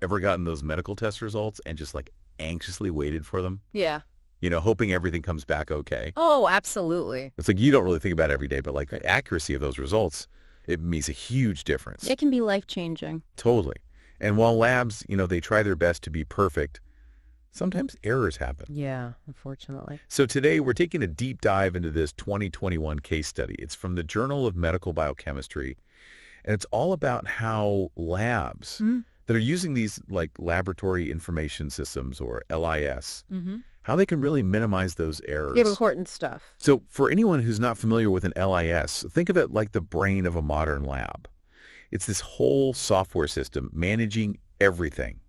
ever gotten those medical test results and just like anxiously waited for them? Yeah. Hoping everything comes back okay. Oh, absolutely. It's like you don't really think about it every day, but like the accuracy of those results, it makes a huge difference. It can be life-changing. Totally. And while labs, they try their best to be perfect, sometimes errors happen. Yeah, unfortunately. So today we're taking a deep dive into this 2021 case study. It's from the Journal of Medical Biochemistry, and it's all about how labs that are using these like laboratory information systems, or LIS, how they can really minimize those errors. Give important stuff. So for anyone who's not familiar with an LIS, think of it like the brain of a modern lab. It's this whole software system managing everything: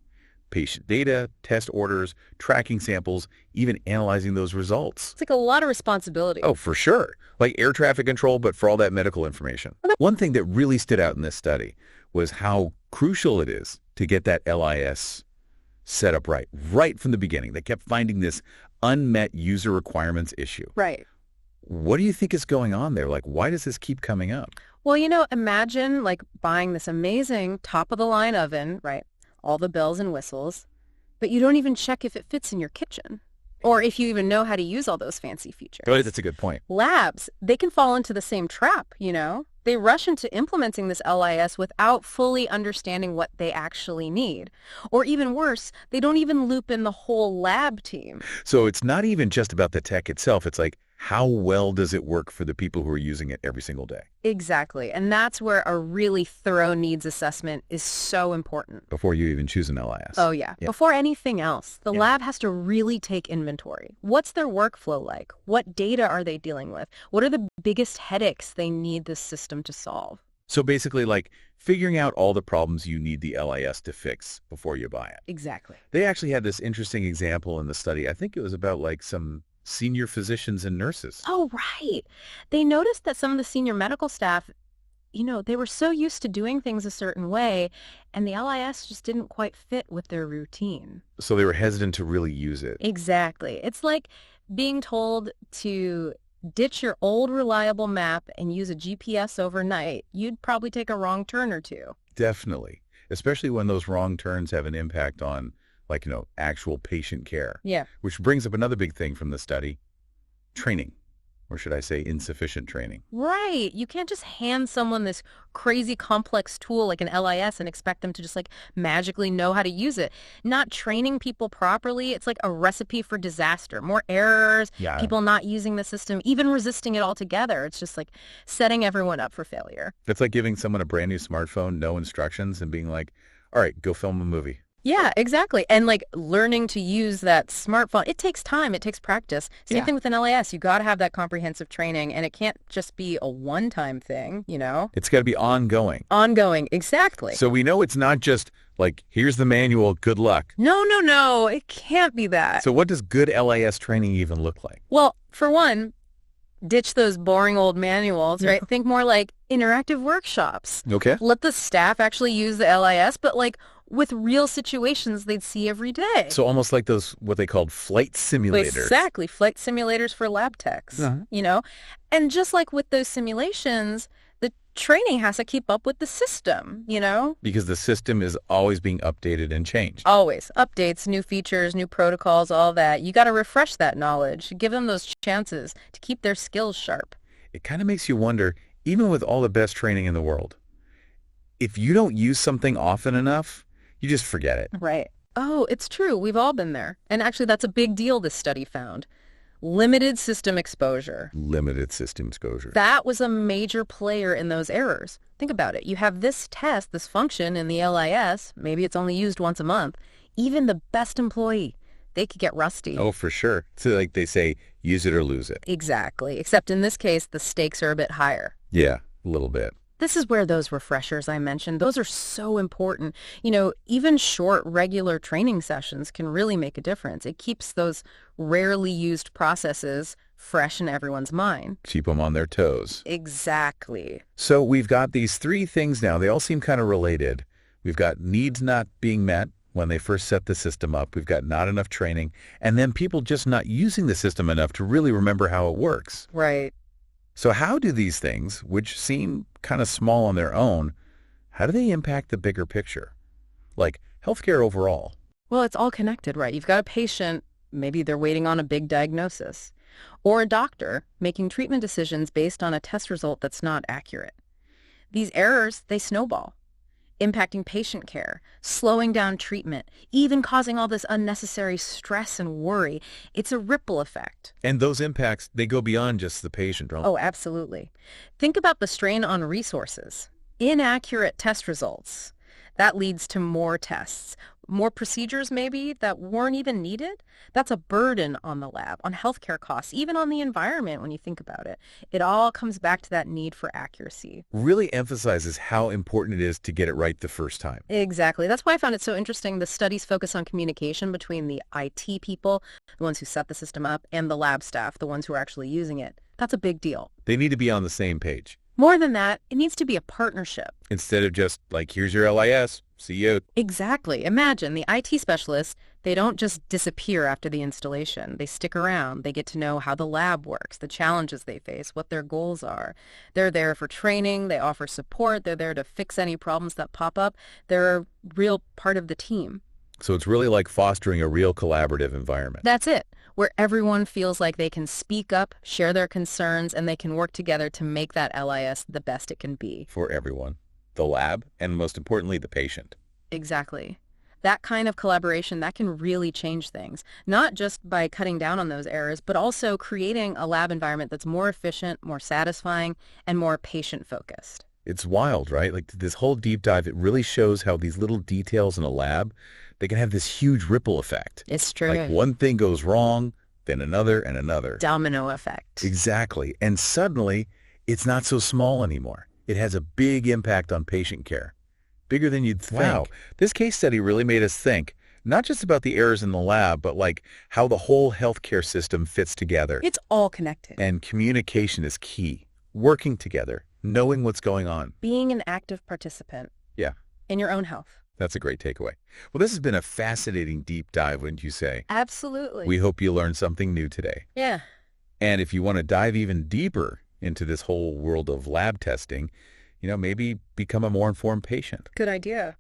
patient data, test orders, tracking samples, even analyzing those results. It's like a lot of responsibility. Oh, for sure. Like air traffic control, but for all that medical information. One thing that really stood out in this study was how crucial it is to get that LIS set up right from the beginning. They kept finding this unmet user requirements issue. Right. What do you think is going on there? Like, why does this keep coming up? Well, imagine like buying this amazing top-of-the-line oven, right? All the bells and whistles, but you don't even check if it fits in your kitchen or if you even know how to use all those fancy features. Oh, that's a good point. Labs, they can fall into the same trap, They rush into implementing this LIS without fully understanding what they actually need. Or even worse, they don't even loop in the whole lab team. So it's not even just about the tech itself. It's like, how well does it work for the people who are using it every single day? Exactly. And that's where a really thorough needs assessment is so important. Before you even choose an LIS. Oh, yeah. Before anything else, the lab has to really take inventory. What's their workflow like? What data are they dealing with? What are the biggest headaches they need this system to solve? So basically, like figuring out all the problems you need the LIS to fix before you buy it. Exactly. They actually had this interesting example in the study. I think it was about like some senior physicians and nurses. Oh, right. They noticed that some of the senior medical staff, they were so used to doing things a certain way, and the LIS just didn't quite fit with their routine. So they were hesitant to really use it. Exactly. It's like being told to ditch your old reliable map and use a GPS overnight. You'd probably take a wrong turn or two. Definitely. Especially when those wrong turns have an impact on actual patient care. Yeah. Which brings up another big thing from the study: training, or should I say insufficient training. Right. You can't just hand someone this crazy complex tool like an LIS and expect them to just magically know how to use it. Not training people properly, it's like a recipe for disaster. More errors, people not using the system, even resisting it altogether. It's just setting everyone up for failure. It's like giving someone a brand new smartphone, no instructions, and being like, all right, go film a movie. Yeah, exactly. And learning to use that smartphone, it takes time, it takes practice. Same thing with an LIS. You got to have that comprehensive training, and it can't just be a one-time thing, It's got to be ongoing. Ongoing, exactly. So we know it's not just here's the manual, good luck. No, it can't be that. So what does good LIS training even look like? Well, for one, ditch those boring old manuals, right? Think more like interactive workshops. Okay. Let the staff actually use the LIS, but with real situations they'd see every day. So almost like those, what they called flight simulators. Exactly. Flight simulators for lab techs, And just like with those simulations, the training has to keep up with the system, Because the system is always being updated and changed. Always. Updates, new features, new protocols, all that. You got to refresh that knowledge, give them those chances to keep their skills sharp. It kind of makes you wonder, even with all the best training in the world, if you don't use something often enough, you just forget it. Right. Oh, it's true. We've all been there. And actually, that's a big deal this study found. Limited system exposure. Limited system exposure. That was a major player in those errors. Think about it. You have this test, this function in the LIS. Maybe it's only used once a month. Even the best employee, they could get rusty. Oh, for sure. So they say, use it or lose it. Exactly. Except in this case, the stakes are a bit higher. Yeah, a little bit. This is where those refreshers I mentioned, those are so important. Even short, regular training sessions can really make a difference. It keeps those rarely used processes fresh in everyone's mind. Keep them on their toes. Exactly. So we've got these three things now. They all seem kind of related. We've got needs not being met when they first set the system up. We've got not enough training. And then people just not using the system enough to really remember how it works. Right. So how do these things, which seem kind of small on their own, how do they impact the bigger picture? healthcare overall. Well, it's all connected, right? You've got a patient, maybe they're waiting on a big diagnosis, or a doctor making treatment decisions based on a test result that's not accurate. These errors, they snowball, impacting patient care, slowing down treatment, even causing all this unnecessary stress and worry. It's a ripple effect. And those impacts, they go beyond just the patient, right? Oh, absolutely. Think about the strain on resources. Inaccurate test results. That leads to more tests, more procedures maybe that weren't even needed. That's a burden on the lab, on healthcare costs, even on the environment when you think about it. It all comes back to that need for accuracy. Really emphasizes how important it is to get it right the first time. Exactly. That's why I found it so interesting. The studies focus on communication between the IT people, the ones who set the system up, and the lab staff, the ones who are actually using it. That's a big deal. They need to be on the same page. More than that, it needs to be a partnership. Instead of just like, here's your LIS, see you. Exactly. Imagine the IT specialists, they don't just disappear after the installation. They stick around. They get to know how the lab works, the challenges they face, what their goals are. They're there for training. They offer support. They're there to fix any problems that pop up. They're a real part of the team. So it's really like fostering a real collaborative environment. That's it, where everyone feels like they can speak up, share their concerns, and they can work together to make that LIS the best it can be. For everyone. The lab, and most importantly, the patient. Exactly. That kind of collaboration, that can really change things, not just by cutting down on those errors, but also creating a lab environment that's more efficient, more satisfying, and more patient-focused. It's wild, right? Like this whole deep dive, it really shows how these little details in a lab, they can have this huge ripple effect. It's true. Like one thing goes wrong, then another and another. Domino effect. Exactly. And suddenly, it's not so small anymore. It has a big impact on patient care. Bigger than you'd think. Wow. This case study really made us think, not just about the errors in the lab, but like how the whole healthcare system fits together. It's all connected. And communication is key. Working together, knowing what's going on. Being an active participant. Yeah. In your own health. That's a great takeaway. Well, this has been a fascinating deep dive, wouldn't you say? Absolutely. We hope you learned something new today. Yeah. And if you want to dive even deeper into this whole world of lab testing, maybe become a more informed patient. Good idea.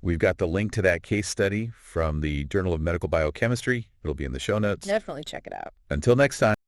We've got the link to that case study from the Journal of Medical Biochemistry. It'll be in the show notes. Definitely check it out. Until next time.